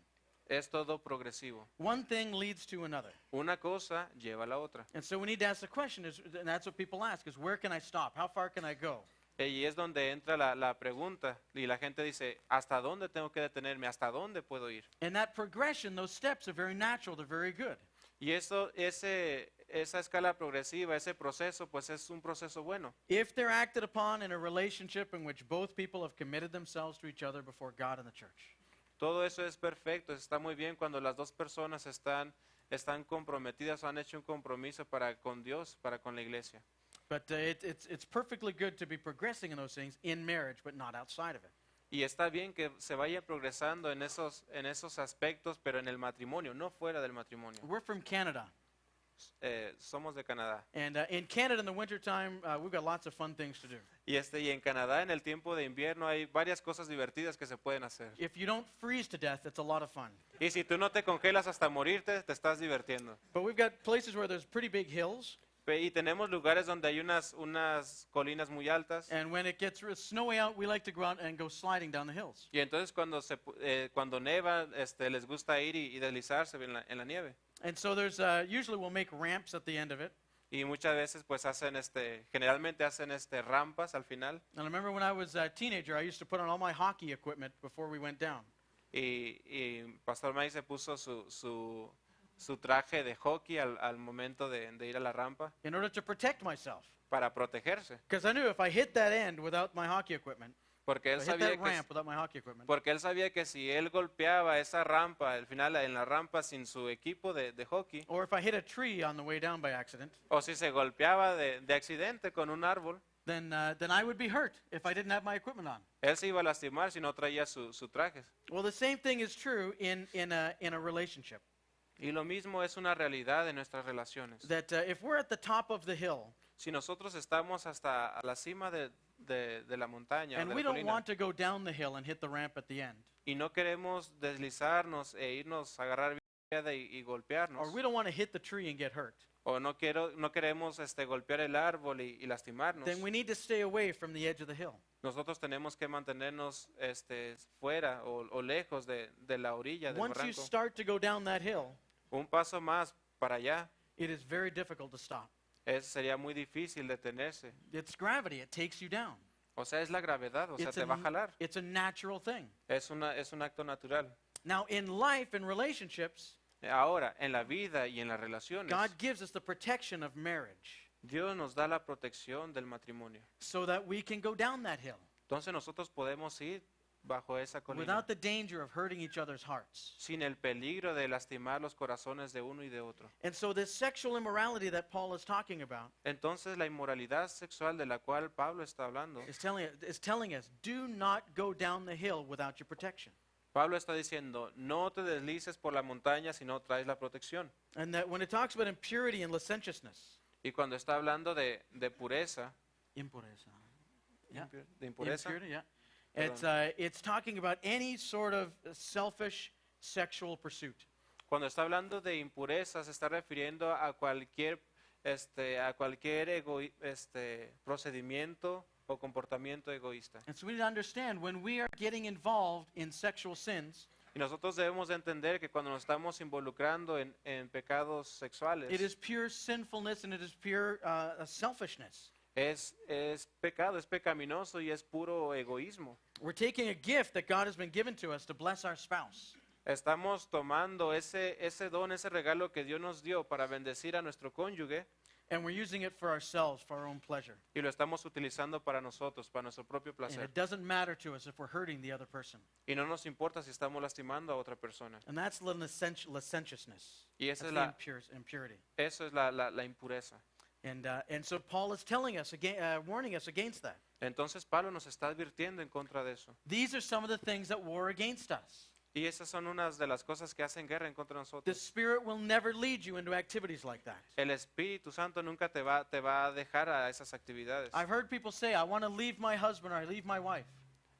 es todo progresivo.
One thing leads to another.
Una cosa lleva a la otra.
And so we need to ask the question, and that's what people ask, is where can I stop? How far can I go?
Y es donde entra la pregunta y la gente dice: ¿hasta dónde tengo que detenerme? ¿Hasta dónde puedo ir?
And that progression, those steps are very natural, they're very good.
Y esa escala progresiva, ese proceso, pues es un proceso bueno.
If they're acted upon in a relationship in which both people have committed themselves to each other before God and the church.
Todo eso es perfecto, está muy bien cuando las dos personas están comprometidas o han hecho un compromiso para con Dios, para con la iglesia.
But it's perfectly good to be progressing in those things in marriage, but not outside of it.
Y está bien que se vaya progresando en esos aspectos, pero en el matrimonio, no fuera del matrimonio.
We're from Canada.
Somos de Canadá.
And in Canada in the wintertime, we've got lots of fun things to do.
Y en Canadá en el tiempo de invierno hay varias cosas divertidas que se pueden hacer.
If you don't freeze to death, it's a lot of fun.
Y si tú no te congelas hasta morirte, te estás divirtiendo.
But we've got places where there's pretty big hills,
Y tenemos lugares donde hay unas colinas muy altas.
and when it gets snowy out, we like to go out and go sliding down the hills.
Y entonces cuando neva, les gusta ir y deslizarse en la nieve.
And so there's usually we'll make ramps at the end of it.
Y muchas veces pues generalmente hacen rampas al final.
And I remember when I was a teenager, I used to put on all my hockey equipment before we went down.
Y Pastor Mike se puso su traje de hockey al momento de ir a la rampa
In order to protect myself.
para protegerse.
Because I knew if I hit that end without my hockey equipment,
Porque
if
él
I hit that
sabía que
ramp without my hockey equipment,
que si él golpeaba esa rampa, al final en la rampa sin su equipo de hockey,
or if I hit a tree on the way down by accident,
o si se golpeaba de accidente con un árbol,
then I would be hurt if I didn't have my equipment on.
él se iba a lastimar si no traía su traje.
Well, the same thing is true in a relationship.
Y lo mismo es una realidad en nuestras relaciones.
That if we're at the top of the hill
Si nosotros estamos hasta a la cima de la montaña,
and
de
we
la
don't
colina,
want to go down the hill and hit the ramp at the end,
y no queremos deslizarnos e irnos a agarrar piedra y golpearnos,
or we don't want to hit the tree and get hurt,
o no queremos golpear el árbol y lastimarnos,
then we need to stay away from the edge of the hill.
nosotros tenemos que mantenernos fuera o lejos de la orilla del
Once you
barranco.
start to go down that hill,
Un paso más para allá,
it is very difficult to stop.
sería muy difícil detenerse.
It's gravity, it takes you down.
O sea, es la gravedad, o sea,
It's
te va a jalar.
it's a natural thing.
Es un acto natural.
Now, in life and relationships,
Ahora, en la vida y en las relaciones,
God gives us the protection of marriage
Dios nos da la protección del matrimonio.
so that we can go down that hill
Entonces nosotros podemos ir bajo esa colina
without the danger of hurting each other's hearts.
sin el peligro de lastimar los corazones de uno y de otro.
And so, this sexual immorality that Paul is talking about
Entonces la inmoralidad sexual de la cual Pablo está hablando,
is telling us do not go down the hill without your protection.
Pablo está diciendo, no te deslices por la montaña si no traes la protección.
And that when it talks about impurity and licentiousness,
Y cuando está hablando de pureza,
impureza, yeah.
de impureza,
Impurity, yeah.
Perdón.
It's talking about any sort of selfish sexual pursuit.
cuando está hablando de impureza se está refiriendo a cualquier procedimiento o comportamiento egoísta.
And so we need to understand when we are getting involved in sexual sins,
Y nosotros debemos de entender que cuando nos estamos involucrando en pecados sexuales,
it is pure sinfulness and it is pure selfishness.
es pecado, es pecaminoso y es puro egoísmo.
We're taking a gift that God has been given to us to bless our spouse.
Estamos tomando ese don, ese regalo que Dios nos dio para bendecir a nuestro cónyuge
And we're using it for ourselves, for our own pleasure.
y lo estamos utilizando para nosotros, para nuestro propio
And
placer.
it doesn't matter to us if we're hurting the other person.
Y no nos importa si estamos lastimando a otra persona.
And that's licentiousness.
Y esa
That's
es
the impurity.
eso es la impureza.
And so Paul is telling us, warning us against that.
Entonces Pablo nos está advirtiendo en contra de eso.
These are some of the things that war against us.
Y esas son unas de las cosas que hacen guerra en contra de
The
nosotros.
Spirit will never lead you into activities like that.
El Espíritu Santo nunca te va a dejar a esas actividades.
I've heard people say, I want to leave my husband or I leave my wife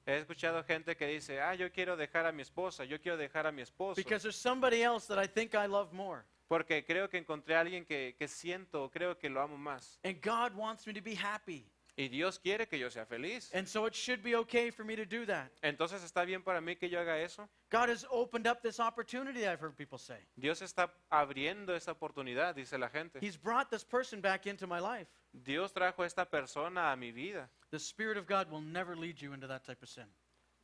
He escuchado gente que dice, yo quiero dejar a mi esposa, yo quiero dejar a mi esposo,
because there's somebody else that I think I love more.
porque creo que encontré a alguien que siento, creo que lo amo más.
And God wants me to be happy.
Y Dios quiere que yo sea feliz.
And so it should be okay for me to do that.
Entonces, ¿está bien para mí que yo haga eso?
God has opened up this opportunity, I've heard people say.
Dios está abriendo esa oportunidad, dice la gente.
He's brought this person back into my life.
Dios trajo a esta persona a mi vida.
The Spirit of God will never lead you into that type of sin.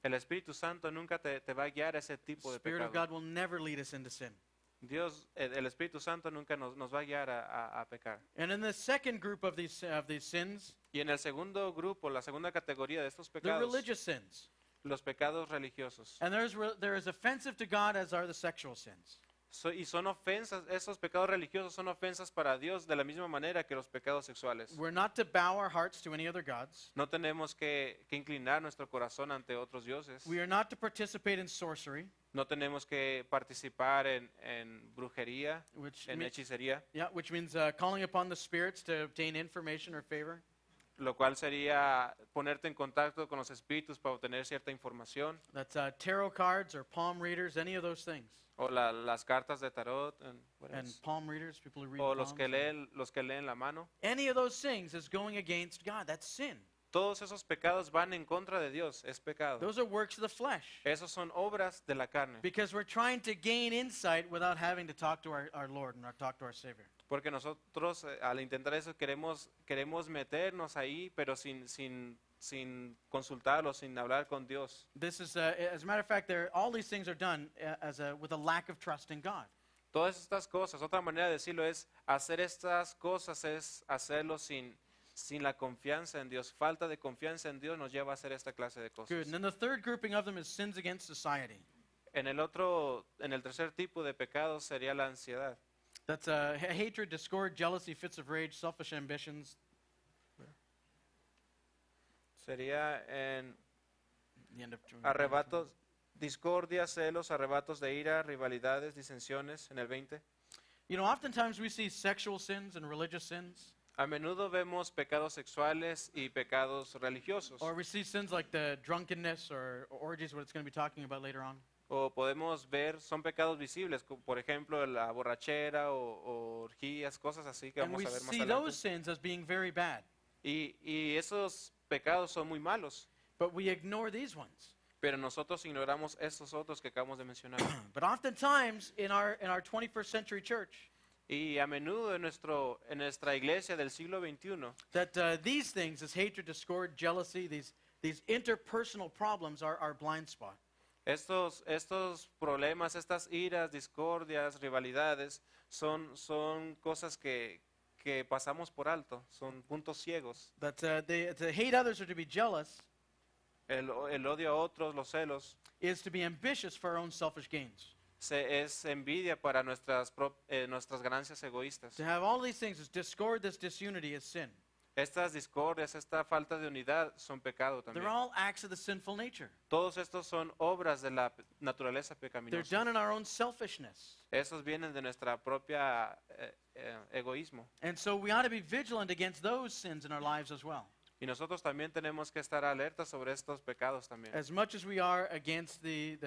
El Espíritu Santo nunca te va a guiar a ese
The
tipo de
Spirit of
pecado.
God will never lead us into sin.
Dios, el Espíritu Santo nunca nos va a guiar a pecar.
And in the second group of these sins,
Y en el segundo grupo, la segunda categoría de estos
they're
pecados,
religious sins.
los pecados religiosos.
And they're as offensive to God as are the sexual sins.
Y son ofensas, esos pecados religiosos son ofensas para Dios de la misma manera que los pecados sexuales.
We're not to bow our hearts to any other gods.
No tenemos que inclinar nuestro corazón ante otros dioses.
We are not to participate in sorcery,
No tenemos que participar en brujería,
which
en
means,
hechicería,
which means calling upon the spirits to obtain information or favor.
lo cual sería ponerte en contacto con los espíritus para obtener cierta información,
That's tarot cards or palm readers, any of those things.
o las cartas de tarot,
And palm readers, people who read
o
palms.
los que leen la mano.
Any of those things is going against God. That's sin.
Todos esos pecados van en contra de Dios, es pecado.
Those are works of the flesh.
Esos son obras de la carne,
Because we're trying to gain insight without having to talk to our Lord and talk to our Savior.
porque nosotros al intentar eso queremos meternos ahí, pero sin consultarlo, sin hablar con Dios.
This is, as a matter of fact, all these things are done with a lack of trust in God.
Todas estas cosas, otra manera de decirlo es, hacer estas cosas es hacerlo sin la confianza en Dios. Falta de confianza en Dios nos lleva a hacer esta clase de
Good.
cosas.
And then the third grouping of them is sins against society.
En el tercer tipo de pecados sería la ansiedad.
That's hatred, discord, jealousy, fits of rage, selfish ambitions.
Sería en
The end of
arrebatos, discordia, celos, arrebatos de ira, rivalidades, disensiones, en el 20.
You know, oftentimes we see sexual sins and religious sins,
A menudo vemos pecados sexuales y pecados religiosos.
or we see sins like the drunkenness or orgies, what it's going to be talking about later on.
O podemos ver, son pecados visibles, como por ejemplo la borrachera o orgías, cosas así que
And
vamos
we
a ver más
see
adelante.
those sins as being very bad.
Y esos pecados son muy malos,
But we ignore these ones.
pero nosotros ignoramos estos otros que acabamos de mencionar.
But oftentimes in our 21st century church,
Y a menudo en nuestra iglesia del siglo XXI,
that these things, this hatred, discord, jealousy, these interpersonal problems are our blind spot.
estos problemas, estas iras, discordias, rivalidades, son cosas que pasamos por alto, son puntos ciegos.
That to hate others or to be jealous
El odio a otros, los celos,
is to be ambitious for our own selfish gains.
es envidia para nuestras ganancias egoístas.
To have all these things, this discord, this disunity is sin.
Estas discordias, esta falta de unidad son pecado
They're
también.
all acts of the sinful nature.
Todos estos son obras de la naturaleza
They're
pecaminosa.
done in our own selfishness.
Esos vienen de nuestra propia egoísmo.
And so we ought to be vigilant against those sins in our lives as well,
Y nosotros también tenemos que estar alertas sobre estos pecados también.
as much as we are against the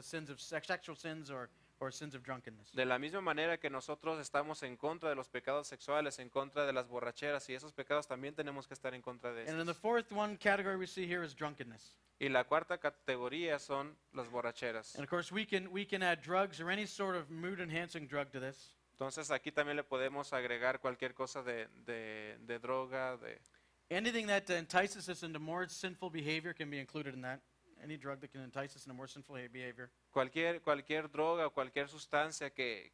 sins of sexual sins or sins of drunkenness.
De la misma manera que nosotros estamos en contra de los pecados sexuales, en contra de las borracheras, y esos pecados también tenemos que estar en contra de
And then the
estos.
fourth one category we see here is drunkenness.
Y la cuarta categoría son las borracheras.
And of course we can add drugs or any sort of mood enhancing drug to this.
Entonces aquí también le podemos agregar cualquier cosa de droga,
Anything that entices us into more sinful behavior can be included in that. Any drug that can entice us into more sinful behavior.
cualquier droga o cualquier sustancia que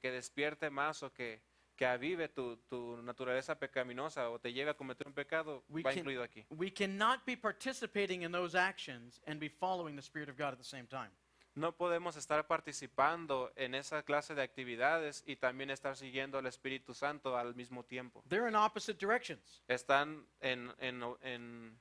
despierte más o que avive tu naturaleza pecaminosa o te lleve a cometer un pecado, va incluido aquí.
We cannot be participating in those actions and be following the Spirit of God at the same time.
No podemos estar participando en esa clase de actividades y también estar siguiendo al Espíritu Santo al mismo tiempo.
They're in opposite directions.
Están en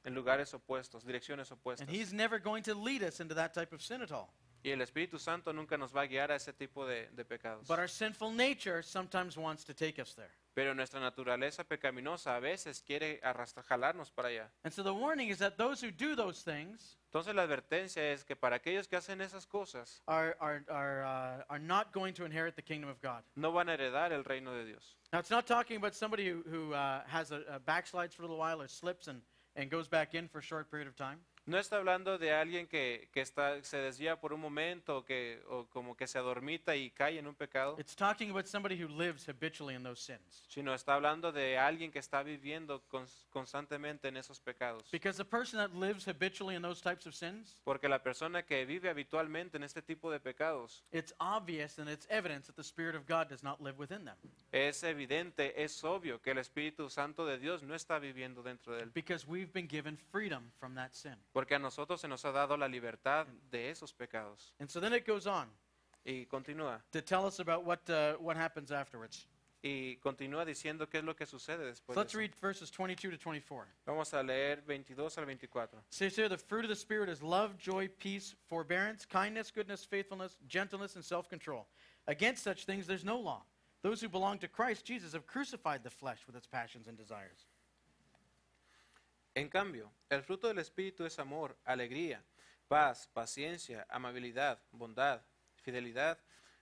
lugares opuestos, direcciones opuestas.
And He's never going to lead us into that type of sin at all.
Y el Espíritu Santo nunca nos va a guiar a ese tipo de pecados.
But our sinful nature sometimes wants to take us there.
Pero nuestra naturaleza pecaminosa a veces quiere jalarnos para allá.
And so the warning is that those who do those things
Entonces la advertencia es que para aquellos que hacen esas cosas
are not going to inherit the kingdom of God.
no van a heredar el reino de Dios.
Now, it's not talking about somebody who has a backslides for a little while or slips and goes back in for a short period of time.
No está hablando de alguien que se desvía por un momento o como que se adormita y cae en un pecado,
It's talking about somebody who lives habitually in those sins.
sino está hablando de alguien que está viviendo constantemente en esos pecados.
Because the person that lives habitually in those types of sins,
Porque la persona que vive habitualmente en este tipo de pecados,
it's obvious and it's evidence that the Spirit of God does not live within them.
es evidente, es obvio que el Espíritu Santo de Dios no está viviendo dentro de él.
Because we've been given freedom from that sin.
Porque a nosotros se nos ha dado la libertad de esos pecados.
And so then it goes on
Y continúa.
to tell us about what happens afterwards.
Y continúa diciendo qué es lo que sucede después
So
de
let's
eso.
read verses 22 to 24.
Vamos a leer 22 al 24.
It says here, the fruit of the Spirit is love, joy, peace, forbearance, kindness, goodness, faithfulness, gentleness, and self-control. Against such things there's no law. Those who belong to Christ Jesus have crucified the flesh with its passions and desires.
En cambio, el fruto del Espíritu es amor, alegría, paz, paciencia, amabilidad, bondad, fidelidad,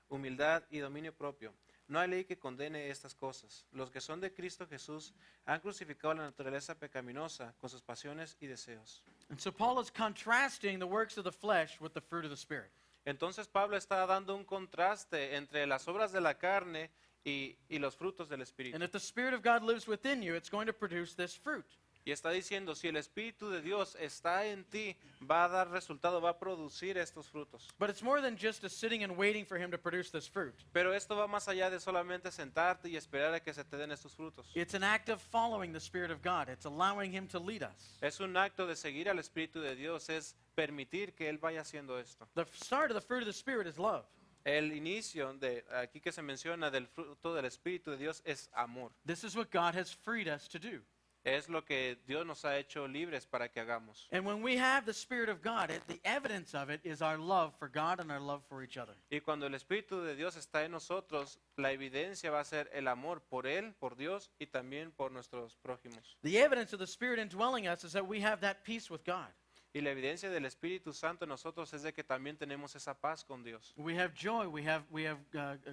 humildad y dominio propio. No hay ley que condene estas cosas. Los que son de Cristo Jesús han crucificado la naturaleza pecaminosa con sus pasiones y deseos.
And so Paul is contrasting the works of the flesh with the fruit of the Spirit.
Entonces Pablo está dando un contraste entre las obras de la carne y los frutos del Espíritu.
And if the Spirit of God lives within you, it's going to produce this fruit.
Y está diciendo, si el Espíritu de Dios está en ti, va a dar resultado, va a producir estos frutos.
But it's more than just a sitting and waiting for him to produce this fruit.
Pero esto va más allá de solamente sentarte y esperar a que se te den estos frutos.
It's an act of following the Spirit of God. It's allowing him to lead us.
Es un acto de seguir al Espíritu de Dios, es permitir que Él vaya haciendo esto.
The start of the fruit of the Spirit is love.
El inicio de aquí que se menciona del fruto del Espíritu de Dios es amor.
This is what God has freed us to do.
Es lo que Dios nos ha hecho libres para que hagamos.
And when we have the Spirit of God, the evidence of it is our love for God and our love for each other.
Y cuando el Espíritu de Dios está en nosotros, la evidencia va a ser el amor por Él, por Dios y también por nuestros prójimos.
The evidence of the Spirit indwelling us is that we have that peace with God.
Y la evidencia del Espíritu Santo en nosotros es de que también tenemos esa paz con Dios.
We have joy. We have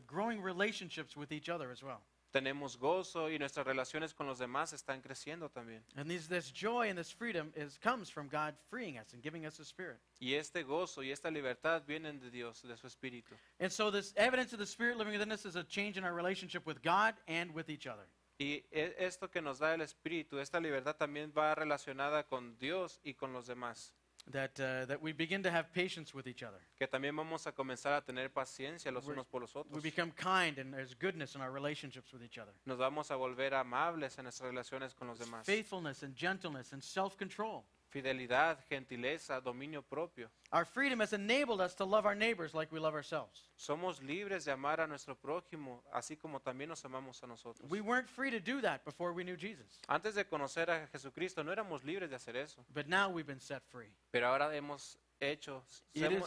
growing relationships with each other as well.
Tenemos gozo y nuestras relaciones con los demás están creciendo también.
And this joy and this freedom comes from God freeing us and giving us His Spirit.
Y este gozo y esta libertad vienen de Dios, de su Espíritu.
And so this evidence of the Spirit living within us is a change in our relationship with God and with each other.
Y esto que nos da el Espíritu, esta libertad también va relacionada con Dios y con los demás.
That we begin to have patience with each other.
Que también vamos a comenzar a tener paciencia los unos por los
We
otros.
become kind and there's goodness in our relationships with each other.
Nos vamos a volver amables en nuestras relaciones con los demás.
Faithfulness and gentleness and self-control.
Fidelidad, gentileza, dominio propio.
Our freedom has enabled us to love our neighbors like we love ourselves.
Somos libres de amar a nuestro prójimo, así como también nos amamos a nosotros.
We weren't free to do that before we knew Jesus.
Antes de conocer a Jesucristo no éramos libres de hacer eso,
But now we've been set free.
pero ahora hemos
It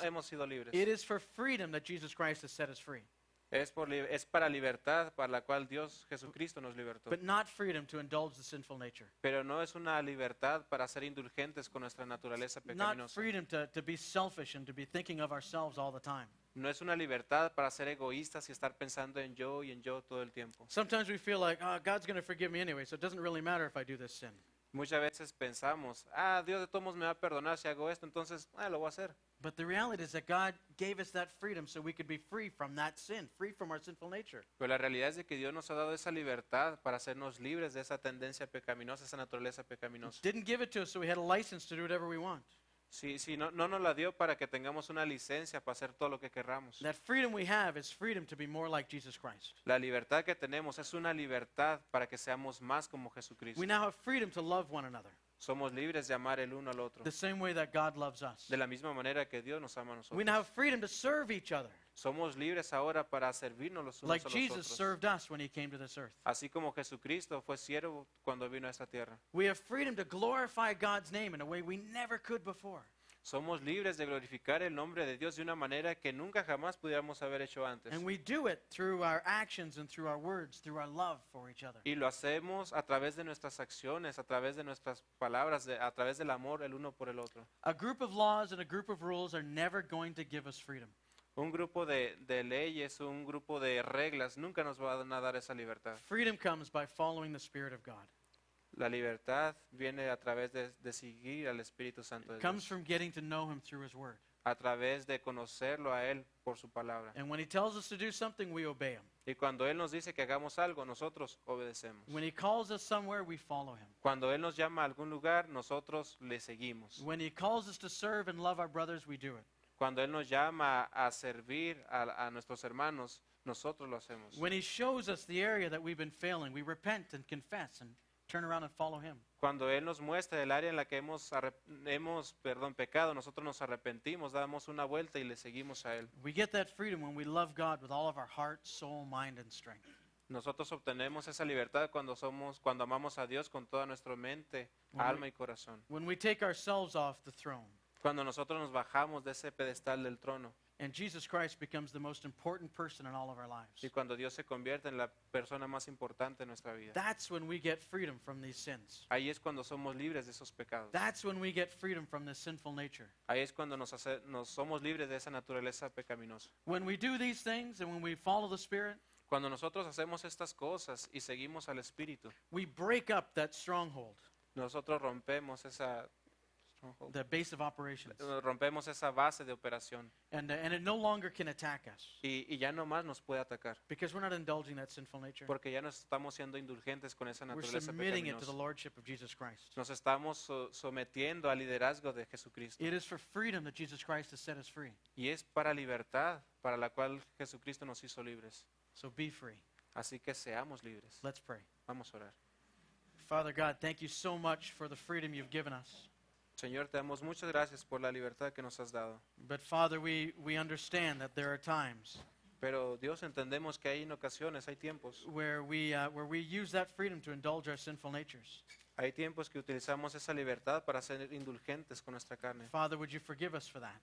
hemos sido libres.
It is for freedom that Jesus Christ has set us free.
Es para libertad para la cual Dios Jesucristo nos libertó.
But not freedom to indulge the sinful nature.
Pero no es una libertad para ser indulgentes con nuestra naturaleza
Not
pecaminosa.
freedom to be selfish and to be thinking of ourselves all the time.
No es una libertad para ser egoístas y estar pensando en yo y en yo todo el tiempo.
Sometimes we feel like, oh, God's going to forgive me anyway, so it doesn't really matter if I do this sin.
Muchas veces pensamos, Dios de todos modos me va a perdonar si hago esto, entonces, lo voy a hacer.
But the reality is that God gave us that freedom so we could be free from that sin, free from our sinful nature.
Pero la realidad es de que Dios nos ha dado esa libertad para hacernos libres de esa tendencia pecaminosa, esa naturaleza pecaminosa.
Didn't give it to us so we had a license to do whatever we want.
Sí, no nos la dio para que tengamos una licencia para hacer todo lo que querramos.
That freedom we have is freedom to be more like Jesus Christ.
La libertad que tenemos es una libertad para que seamos más como Jesucristo.
We now have freedom to love one another
Somos libres de amar el uno al otro,
the same way that God loves us.
de la misma manera que Dios nos ama a
We now
nosotros.
have freedom to serve each other
Somos libres ahora para servirnos los unos
like
a los
Jesus
otros.
served us when He came to this earth.
Así como Jesucristo fue siervo cuando vino a esta tierra.
We have freedom to glorify God's name in a way we never could before.
Somos libres de glorificar el nombre de Dios de una manera que nunca jamás pudiéramos haber hecho antes.
And we do it through our actions and through our words, through our love for each other.
Y lo hacemos a través de nuestras acciones, a través de nuestras palabras, a través del amor el uno por el otro.
A group of laws and a group of rules are never going to give us freedom.
Un grupo de leyes, un grupo de reglas nunca nos van a dar esa libertad.
Freedom comes by following the Spirit of God.
La libertad viene a través de seguir al Espíritu Santo de
It comes
Dios,
from getting to know Him through His Word.
a través de conocerlo a Él por su palabra.
And when He tells us to do something, we obey Him.
Y cuando Él nos dice que hagamos algo, nosotros obedecemos.
When He calls us somewhere, we follow Him.
Cuando Él nos llama a algún lugar, nosotros le seguimos.
When He calls us to serve and love our brothers, we do it.
Cuando Él nos llama a servir a nuestros hermanos, nosotros lo hacemos.
When He shows us the area that we've been failing, we repent and confess and turn around and follow Him.
Cuando Él nos muestra el área en la que hemos pecado, nosotros nos arrepentimos, damos una vuelta y le seguimos a Él.
We get that freedom when we love God with all of our heart, soul, mind, and strength.
Nosotros obtenemos esa libertad cuando amamos a Dios con toda nuestra mente,
When
alma y corazón.
When we take ourselves off the throne
Cuando nosotros nos bajamos de ese pedestal del trono
and Jesus Christ becomes the most important person in all of our lives.
y cuando Dios se convierte en la persona más importante en nuestra vida.
That's when we get freedom from these sins.
Ahí es cuando somos libres de esos pecados.
That's when we get freedom from this sinful nature.
Ahí es cuando nos somos libres de esa naturaleza pecaminosa.
When we do these things and when we follow the Spirit,
Cuando nosotros hacemos estas cosas y seguimos al Espíritu,
we break up that stronghold,
nosotros rompemos esa
the base of operations,
rompemos esa base de operación
and it no longer can attack us
y ya no más nos puede atacar
because we're not indulging that sinful nature.
porque ya no estamos siendo indulgentes con esa
We're
naturaleza
submitting it to the
pecaminosa.
lordship of Jesus Christ.
Nos estamos sometiendo al liderazgo de Jesucristo
It is for freedom that Jesus Christ has set us free.
y es para libertad para la cual Jesucristo nos hizo libres.
So be free.
Así que seamos libres.
Let's pray.
Vamos a orar.
Father God, thank you so much for the freedom you've given us.
Señor, te damos muchas gracias por la libertad que nos has dado.
But Father, we understand that there are times
Pero Dios, entendemos que hay en ocasiones, hay tiempos.
where we use that freedom to indulge our sinful natures.
Hay tiempos que utilizamos esa libertad para ser indulgentes con nuestra carne.
Father, would you forgive us for that?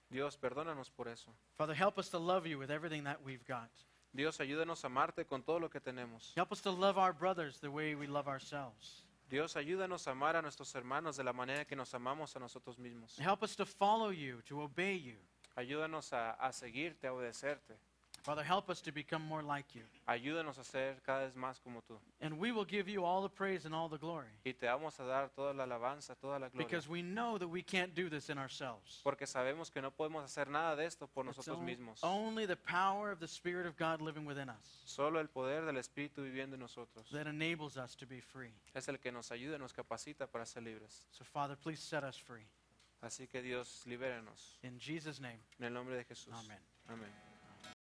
Dios, perdónanos por eso.
Father, help us to love you with everything that we've got.
Dios, ayúdanos a amarte con todo lo que tenemos.
Help us to love our brothers the way we love ourselves.
Dios, ayúdanos a amar a nuestros hermanos de la manera que nos amamos a nosotros mismos.
Help us to follow you, to obey you.
Ayúdanos a seguirte, a obedecerte.
Father, help us to become more like you.
Ayúdanos a ser cada vez más como tú.
And we will give you all the praise and all the glory.
Y te vamos a dar toda la alabanza, toda la gloria.
Because we know that we can't do this in ourselves.
Porque sabemos que no podemos hacer nada de esto por
It's
nosotros mismos.
only the power of the Spirit of God living within us
Solo el poder del Espíritu viviendo en nosotros
that enables us to be free.
es el que nos ayuda y nos capacita para ser libres.
So, Father, please set us free.
Así que Dios, libéranos.
In Jesus' name,
En el nombre de Jesús.
amen.
Amén.